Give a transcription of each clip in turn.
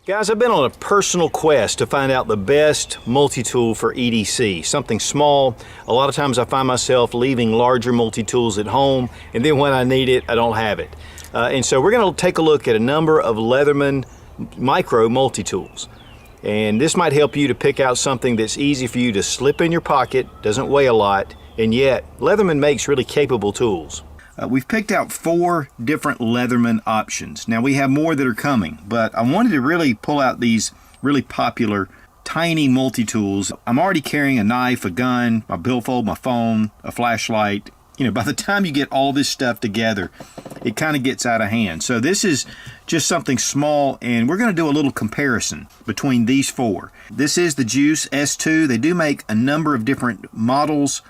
Guys, I've been on a personal quest to find out the best multi-tool for EDC, something small. A lot of times I find myself leaving larger multi-tools at home, and then when I need it, I don't have it. And so we're going to take a look at a number of Leatherman Micro multi-tools. And this might help you to pick out something that's easy for you to slip in your pocket, doesn't weigh a lot, and yet Leatherman makes really capable tools. We've picked out 4 different Leatherman options. Now we have more that are coming, but I wanted to really pull out these really popular tiny multi-tools. I'm already carrying a knife, a gun, my billfold, my phone, a flashlight. You know, by the time you get all this stuff together, it kind of gets out of hand. So this is just something small, and we're going to do a little comparison between these 4. This is the Juice S2. They do make a number of different models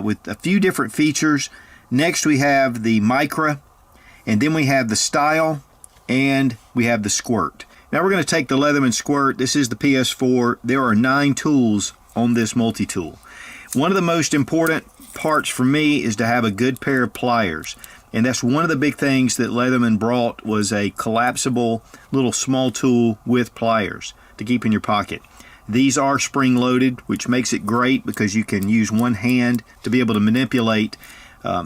with a few different features. Next we have the Micra, and then we have the Style, and we have the Squirt. Now we're going to take the Leatherman Squirt. This is the PS4. There are 9 tools on this multi-tool. One of the most important parts for me is to have a good pair of pliers, and that's one of the big things that Leatherman brought, was a collapsible little small tool with pliers to keep in your pocket. These are spring-loaded, which makes it great because you can use one hand to be able to manipulate.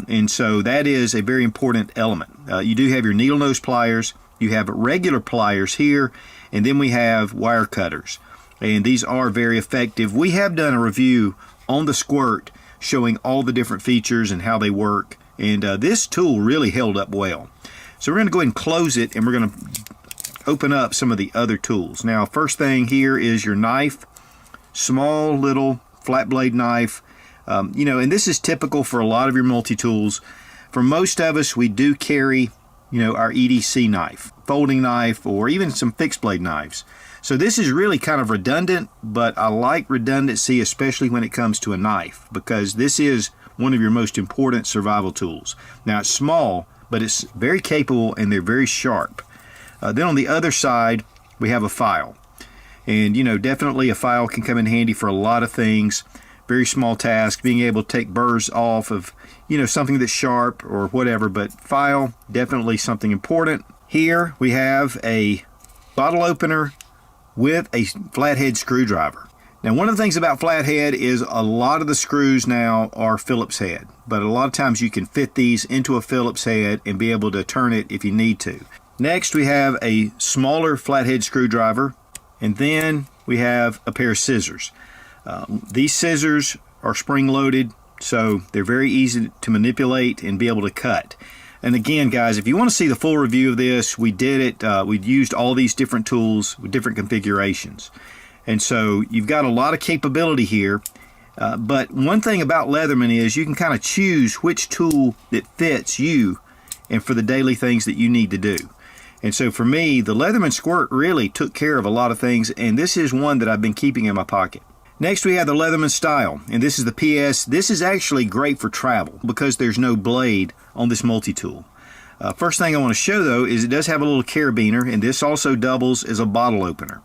And so that is a very important element. You do have your needle nose pliers, you have regular pliers here, and then we have wire cutters. And these are very effective. We have done a review on the Squirt showing all the different features and how they work. And this tool really held up well. So we're going to go ahead and close it, and we're going to open up some of the other tools. Now, first thing here is your knife. Small little flat blade knife. You know, and this is typical for a lot of your multi-tools. For most of us, we do carry, you know, our EDC knife, folding knife, or even some fixed blade knives. So this is really kind of redundant, but I like redundancy, especially when it comes to a knife, because this is one of your most important survival tools. Now it's small, but it's very capable, and they're very sharp. Then on the other side, we have a file. And, you know, definitely a file can come in handy for a lot of things. Very small task, being able to take burrs off of, you know, something that's sharp or whatever, but file, definitely something important. Here we have a bottle opener with a flathead screwdriver. Now, one of the things about flathead is a lot of the screws now are Phillips head, but a lot of times you can fit these into a Phillips head and be able to turn it if you need to. Next, we have a smaller flathead screwdriver, and then we have a pair of scissors. These scissors are spring-loaded, so they're very easy to manipulate and be able to cut. And again, guys, if you want to see the full review of this, we did it. We used all these different tools with different configurations. And so you've got a lot of capability here. But one thing about Leatherman is you can kind of choose which tool that fits you and for the daily things that you need to do. And so for me, the Leatherman Squirt really took care of a lot of things, and this is one that I've been keeping in my pocket. Next we have the Leatherman Style, and this is the PS. This is actually great for travel because there's no blade on this multi-tool. First thing I want to show though is it does have a little carabiner, and this also doubles as a bottle opener.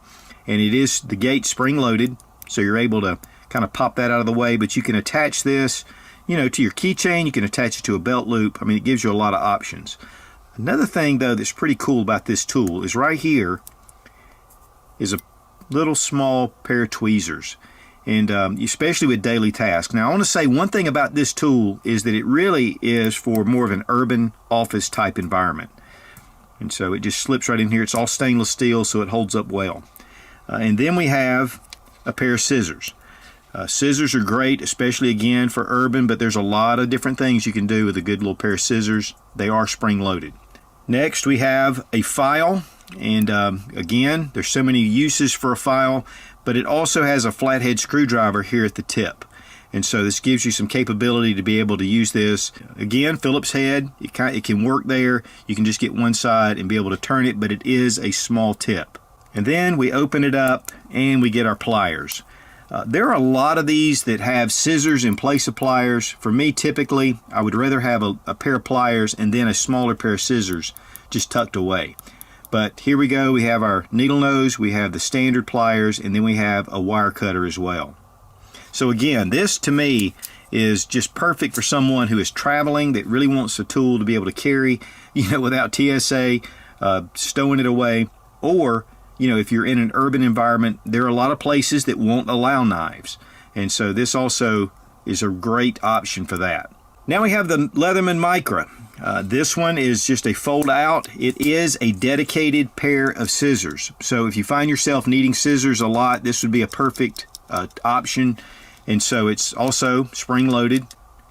And it is the gate spring-loaded, so you're able to kind of pop that out of the way, but you can attach this, you know, to your keychain. You can attach it to a belt loop. I mean, it gives you a lot of options. Another thing though that's pretty cool about this tool is right here is a little small pair of tweezers. And especially with daily tasks. Now I want to say one thing about this tool is that it really is for more of an urban office type environment. And so it just slips right in here. It's all stainless steel, so it holds up well. And then we have a pair of scissors. Scissors are great, especially again for urban, but there's a lot of different things you can do with a good little pair of scissors. They are spring loaded. Next we have a file, and again, there's so many uses for a file, but it also has a flathead screwdriver here at the tip. And so this gives you some capability to be able to use this. Again, Phillips head, it can work there. You can just get one side and be able to turn it, but it is a small tip. And then we open it up and we get our pliers. There are a lot of these that have scissors in place of pliers. For me, typically, I would rather have a pair of pliers and then a smaller pair of scissors just tucked away. But here we go, we have our needle nose, we have the standard pliers, and then we have a wire cutter as well. So again, this to me is just perfect for someone who is traveling that really wants a tool to be able to carry, you know, without TSA, stowing it away, or you know, if you're in an urban environment, there are a lot of places that won't allow knives. And so this also is a great option for that. Now we have the Leatherman Micro. This one is just a fold out. It is a dedicated pair of scissors. So if you find yourself needing scissors a lot, this would be a perfect option. And so it's also spring loaded.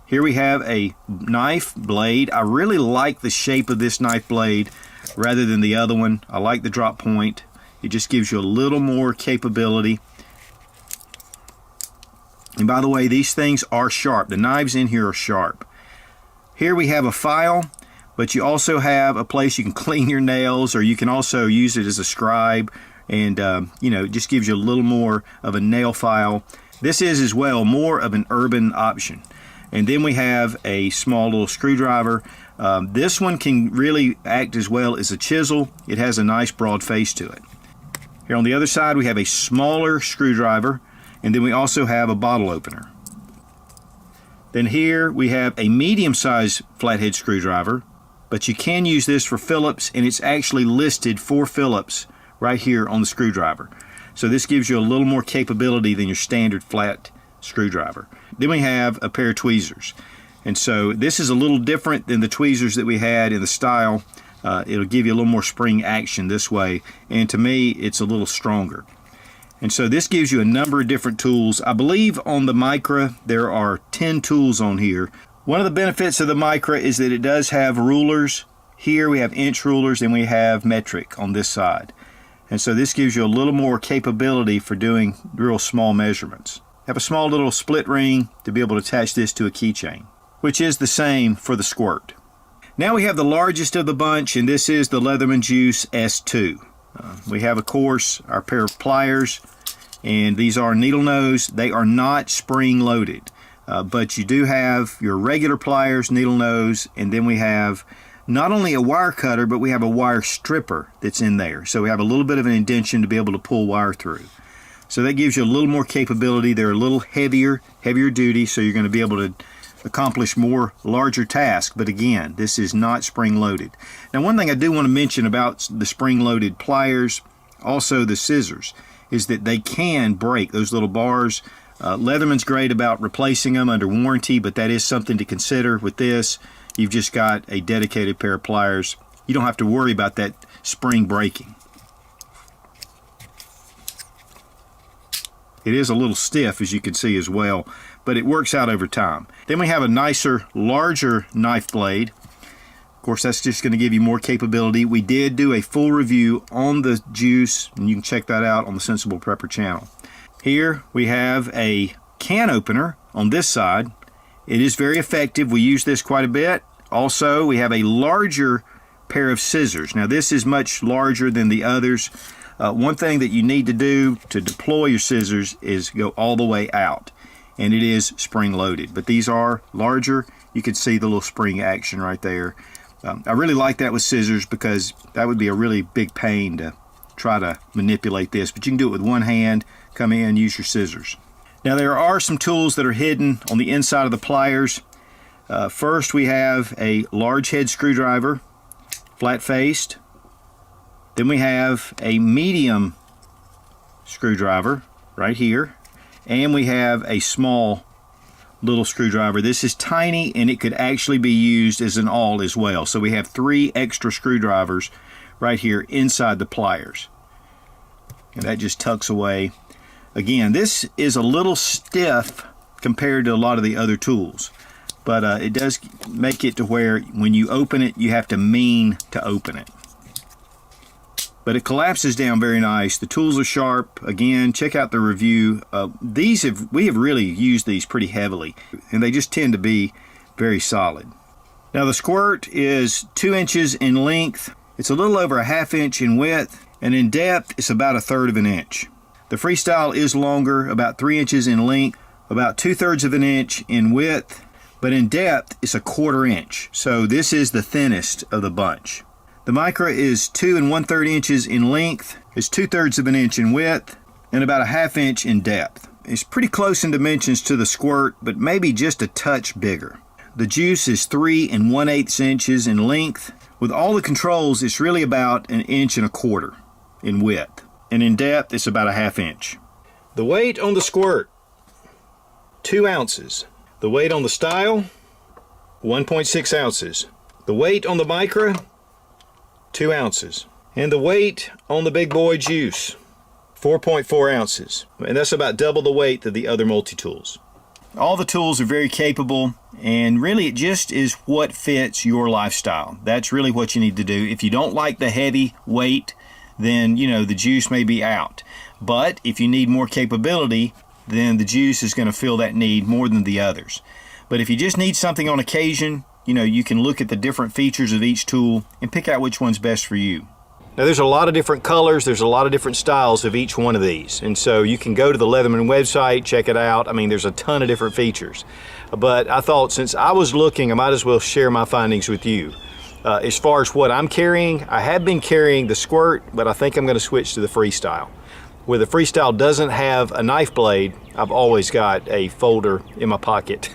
Here we have a knife blade. I really like the shape of this knife blade rather than the other one. I like the drop point. It just gives you a little more capability. And by the way, these things are sharp. The knives in here are sharp. Here we have a file, but you also have a place you can clean your nails, or you can also use it as a scribe, and you know, it just gives you a little more of a nail file. This is as well more of an urban option. And then we have a small little screwdriver. This one can really act as well as a chisel. It has a nice broad face to it. Here on the other side we have a smaller screwdriver, and then we also have a bottle opener. Then here we have a medium-sized flathead screwdriver, but you can use this for Phillips, and it's actually listed for Phillips right here on the screwdriver. So this gives you a little more capability than your standard flat screwdriver. Then we have a pair of tweezers. And so this is a little different than the tweezers that we had in the Style. It'll give you a little more spring action this way, and to me it's a little stronger. And so this gives you a number of different tools. I believe on the Micra there are 10 tools on here. One of the benefits of the Micra is that it does have rulers. Here we have inch rulers, and we have metric on this side. And so this gives you a little more capability for doing real small measurements. Have a small little split ring to be able to attach this to a keychain, which is the same for the Squirt. Now we have the largest of the bunch, and this is the Leatherman Juice S2. We have, of course, our pair of pliers, and these are needle nose. They are not spring loaded, but you do have your regular pliers, needle nose, and then we have not only a wire cutter, but we have a wire stripper that's in there. So we have a little bit of an indention to be able to pull wire through. So that gives you a little more capability. They're a little heavier duty, so you're going to be able to accomplish more larger tasks. But again, this is not spring loaded. Now, one thing I do want to mention about the spring loaded pliers, also the scissors, is that they can break those little bars. Leatherman's great about replacing them under warranty, but that is something to consider with this. You've just got a dedicated pair of pliers. You don't have to worry about that spring breaking. It is a little stiff, as you can see as well, but it works out over time. Then we have a nicer, larger knife blade. Of course, that's just going to give you more capability. We did do a full review on the Juice, and you can check that out on the Sensible Prepper channel. Here we have a can opener on this side. It is very effective. We use this quite a bit. Also, we have a larger pair of scissors. Now, this is much larger than the others. One thing that you need to do to deploy your scissors is go all the way out, and it is spring loaded. But these are larger. You can see the little spring action right there. I really like that with scissors because that would be a really big pain to try to manipulate this, but you can do it with one hand. Come in, use your scissors. Now, there are some tools that are hidden on the inside of the pliers. First, we have a large head screwdriver, flat faced. Then we have a medium screwdriver right here, and we have a small little screwdriver. This is tiny, and it could actually be used as an awl as well. So we have 3 extra screwdrivers right here inside the pliers, and that just tucks away. Again, this is a little stiff compared to a lot of the other tools, but it does make it to where when you open it, you have to mean to open it. But it collapses down very nice. The tools are sharp. Again, check out the review. We have really used these pretty heavily, and they just tend to be very solid. Now, the Squirt is 2 inches in length. It's a little over a 1/2 inch in width, and in depth, it's about 1/3 of an inch. The Freestyle is longer, about 3 inches in length, about 2/3 of an inch in width, but in depth, it's 1/4 inch. So this is the thinnest of the bunch. The Micra is 2 1/3 inches in length, is 2/3 of an inch in width, and about 1/2 inch in depth. It's pretty close in dimensions to the Squirt, but maybe just a touch bigger. The Juice is 3 1/8 inches in length. With all the controls, it's really about 1 1/4 inches in width. and in depth it's about a 1/2 inch. The weight on the Squirt, 2 ounces. The weight on the Style, 1.6 ounces. The weight on the Micra, 2 ounces. And the weight on the big boy Juice, 4.4 ounces. And that's about double the weight of the other multi-tools. All the tools are very capable, and really it just is what fits your lifestyle. That's really what you need to do. If you don't like the heavy weight, then you know the Juice may be out. But if you need more capability, then the Juice is going to fill that need more than the others. But if you just need something on occasion, you know, you can look at the different features of each tool and pick out which one's best for you. Now there's a lot of different colors, there's a lot of different styles of each one of these, and so you can go to the Leatherman website, check it out. I mean, there's a ton of different features. But I thought since I was looking, I might as well share my findings with you. As far as what I'm carrying, I have been carrying the Squirt, but I think I'm going to switch to the Freestyle. Where the Freestyle doesn't have a knife blade, I've always got a folder in my pocket.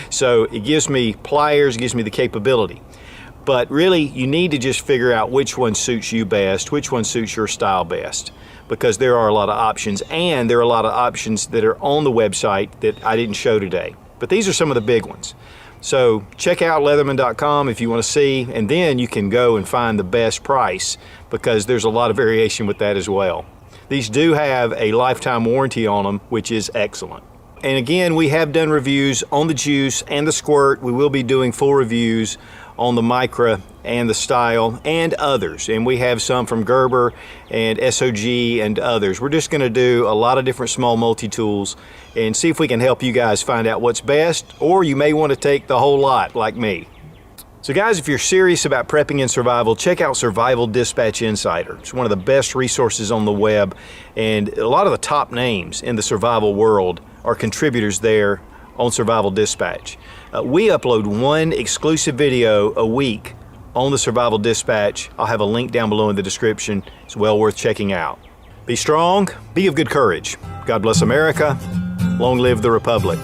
So it gives me pliers, it gives me the capability. But really, you need to just figure out which one suits you best, which one suits your style best, because there are a lot of options, and there are a lot of options that are on the website that I didn't show today. But these are some of the big ones. So check out Leatherman.com if you want to see, and then you can go and find the best price, because there's a lot of variation with that as well. These do have a lifetime warranty on them, which is excellent. And again, we have done reviews on the Juice and the Squirt. We will be doing full reviews on the Micra and the Style and others. And we have some from Gerber and SOG and others. We're just going to do a lot of different small multi-tools and see if we can help you guys find out what's best, or you may want to take the whole lot like me. So guys, if you're serious about prepping and survival, check out Survival Dispatch Insider. It's one of the best resources on the web, and a lot of the top names in the survival world are contributors there on Survival Dispatch. We upload one exclusive video a week on the Survival Dispatch. I'll have a link down below in the description. It's well worth checking out. Be strong, be of good courage. God bless America. Long live the Republic.